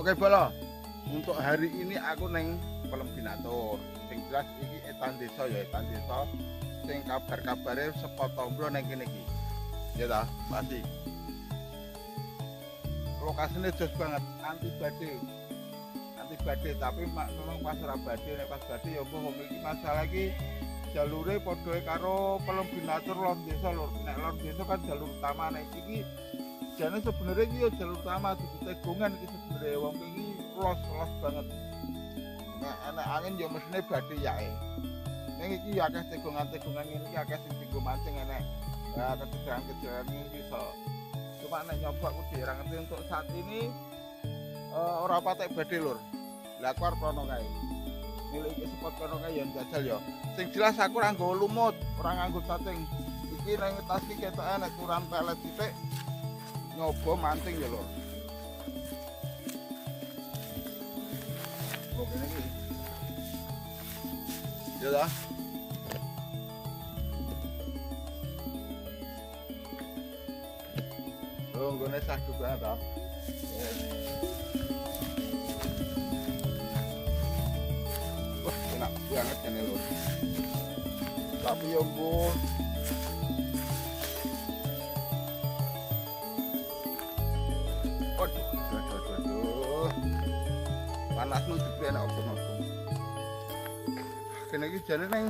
Oke Bolo, untuk hari ini aku neng Pelembinatur. Sing jelas iki etan desa ya, etan desa. Sing kabar-kabare sepotong neng kene iki. Ya ta, pasti. Lokasinya jos banget, anti badai. Anti badai, tapi memang pas ora badai, nek pas badai ya mbah iki masalah iki jalure padha karo Pelembinatur lor desa lur. Nek lor desa kan jalur utama, nek iki jane sebenarnya iki ya jalur utama di tegongan iki sebenarnya wong iki los banget. Nek ana angin ya mesine badhe yae. Ning iki ya akeh tegongan-tegongan ngene iki akeh sing dienggo mancing enek. Ya kecederan-kecederan iki iso. Cuma nek nyoba ku dhewe ngerti untuk saat ini ora patek badhe lur. Lah aku arep kono kae. Milih iki spot kono kae ya jajal ya. Sing jelas aku ora nggawa lumut, ora nganggo cacing. Iki nang tas iki ketoke nek kurang pelet sithik nyoba mancing ya lho. Oke lagi. Ya dah. Oh, nggone sah juga ta. Wah, enak banget ini lho. Tapi ya Bu, waduh. Panas nu juga enak opo-opo. Kene iki jane ning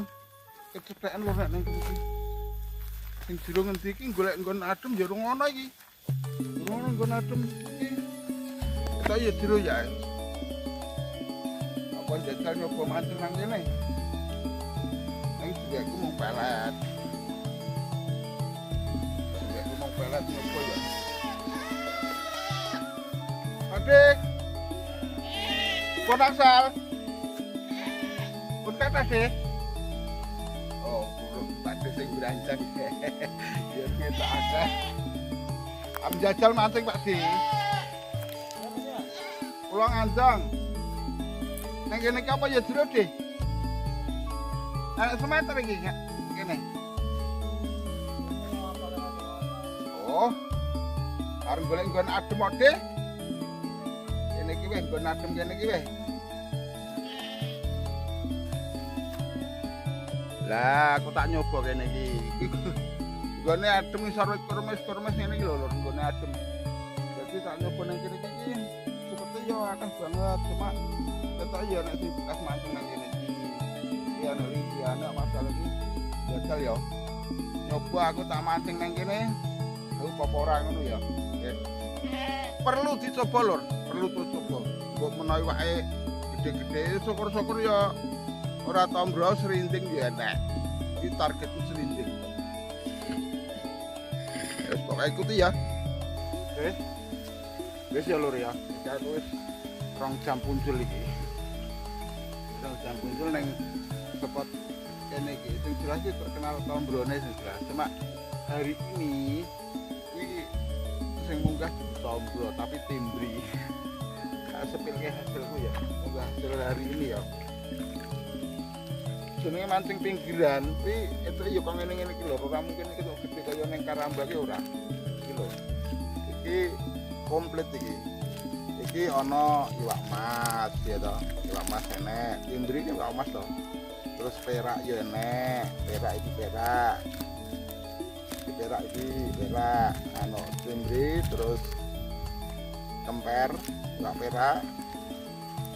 kecepekan lho nek ning iki. Sing jero ngendi iki golek nggon adem ya ora ngono iki. Ngono nggon adem iki. Kita ya jero ya. Apa jajal nyoba mancing nang kene. Ning juga aku mau pelet. Juga aku mau pelet nyoba ya. Adik. Konak sal. Kontak tadi. Oh, burung tadi sing berancang. Ya kita ada. Am jajal mancing Pak Di. Pulang andang. Nang kene iki apa ya jero, Dik? Ana semeter iki kene. Oh. Arep golek nggon adem kok, Dik. Kene iki wis nggon adem kene iki wis. Lah, aku tak nyoba kene iki. Nggone adem isor kermes-kermes ngene iki lho, nggone adem. Jadi tak nyoba nang kene iki cepete yo akeh banget, cuma ketok yo nek sing bekas mancing nang kene iki. Ya nek iki ana masalah iki gagal yo. Nyoba aku tak mancing nang kene, aku apa ora ngono ya. Perlu dicoba lur, perlu dicoba. Mbok menawi wae gede-gede syukur-syukur ya ora tombro serinting ya enak. Iki targetku serinting. Wes pokoke ikuti ya. Oke. Wes ya lur ya. Aku wis 2 jam punjul iki. 2 jam punjul ning spot kene iki. Sing jelas iki terkenal tombrone sing jelas. Cuma hari ini iki sing munggah tombro tapi timbri. Gak sepilke hasilku ya. Munggah hasil hari ini ya. Jenenge mancing pinggiran, tapi itu ya kok ngene-ngene iki lho, ora mungkin iki kok gede kaya ning Karambak iki ora. Iki lho. Iki komplit iki. Iki ana iwak mas ya to. Iwak mas enek, timbri iki iwak mas to. Terus perak ya enek, perak iki perak. Iki perak iki perak, anu timbri terus kemper, iwak perak.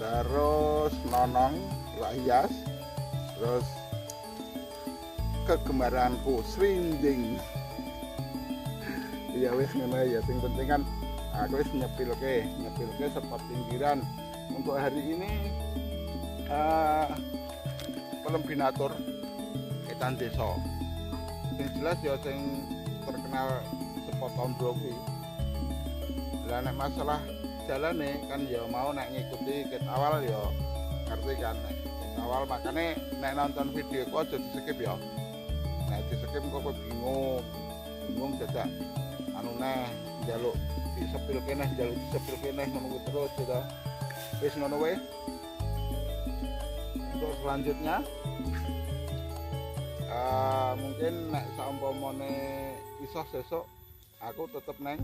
Terus nonong, iwak hias. Terus kegemaranku serinding. Ya wis ngono ya, sing penting kan aku wis nyepilke spot pinggiran. Untuk hari ini Pelembinatur etan desa. Sing jelas ya sing terkenal spot tombro kuwi. Lah nek masalah jalane kan ya mau nek ngikuti ket awal ya ngerti kan awal, makanya nek nonton video kok aja di-skip ya. Nek di-skip kok bingung dadak anu neh njaluk disepil kene ngono terus gitu. Wis ngono wae. Untuk selanjutnya mungkin nek saumpamane iso sesuk aku tetep neng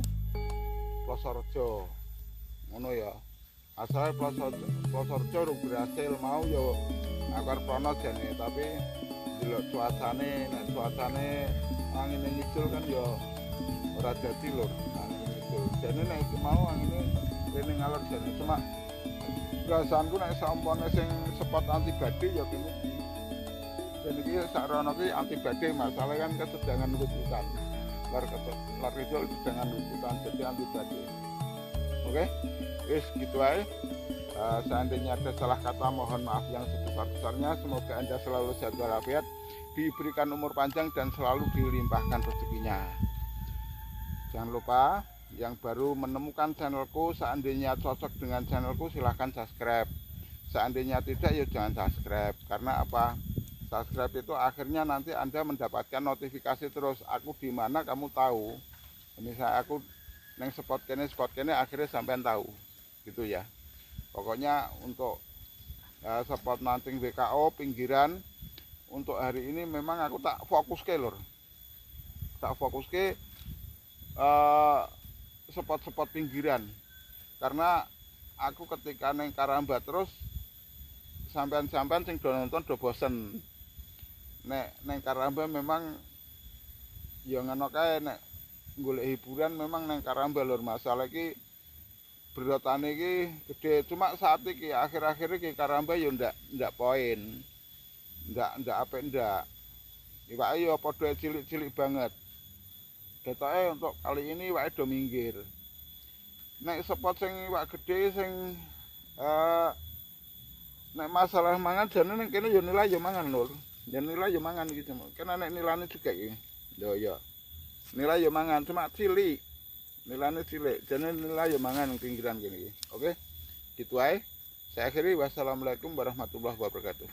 Plosorejo. Ngono ya. Asalnya Plosorjo urung berhasil mau yo akar prono jane, tapi delok cuacane, nek cuacane angin ngidul kan yo ora dadi lur, angin ngidul. Jane nek iki mau angine rene ngalor jane, cuma perasaanku nek sampone sing spot anti badai ya kene. Dan iki sakrono ki anti badai, masalah kan kesedangan hutan. Lar kidul kesedangan hutan jadi anti badai. Oke, wis gitu aja. Seandainya ada salah kata mohon maaf yang sebesar-besarnya. Semoga Anda selalu sehat walafiat, diberikan umur panjang dan selalu dilimpahkan rezekinya. Jangan lupa yang baru menemukan channelku, seandainya cocok dengan channelku silahkan subscribe. Seandainya tidak ya jangan subscribe. Karena apa? Subscribe itu akhirnya nanti Anda mendapatkan notifikasi terus. Aku di mana kamu tahu. Misalnya aku neng spot kene akhirnya sampean tahu gitu ya. Pokoknya untuk spot nanting BKO pinggiran untuk hari ini memang aku tak fokus ke lur, tak fokus ke spot-spot pinggiran, karena aku ketika neng Karamba terus sampean-sampean sing do nonton do bosen. Nek neng Karamba memang ya ngono kae, nek golek hiburan memang neng Karamba lur. Masalah iki berotane iki gede, cuma saat iki akhir-akhir iki Karamba ya ndak poin. Ndak apik ndak. Iwake ya padha cilik-cilik banget. Ketoke untuk kali ini iwake do minggir. Nek spot sing iwak gede sing nek masalah mangan jane ning kene ya nilai ya mangan lur. Ya nilai ya mangan iki cuma. Kena nek nilane juga iki. Yo ya. Nilai ya mangan cuma cilik. Nilainya cilik, jadi nilai ya mangan pinggiran gini. Oke, gitu aja. Saya akhiri, wassalamualaikum warahmatullahi wabarakatuh.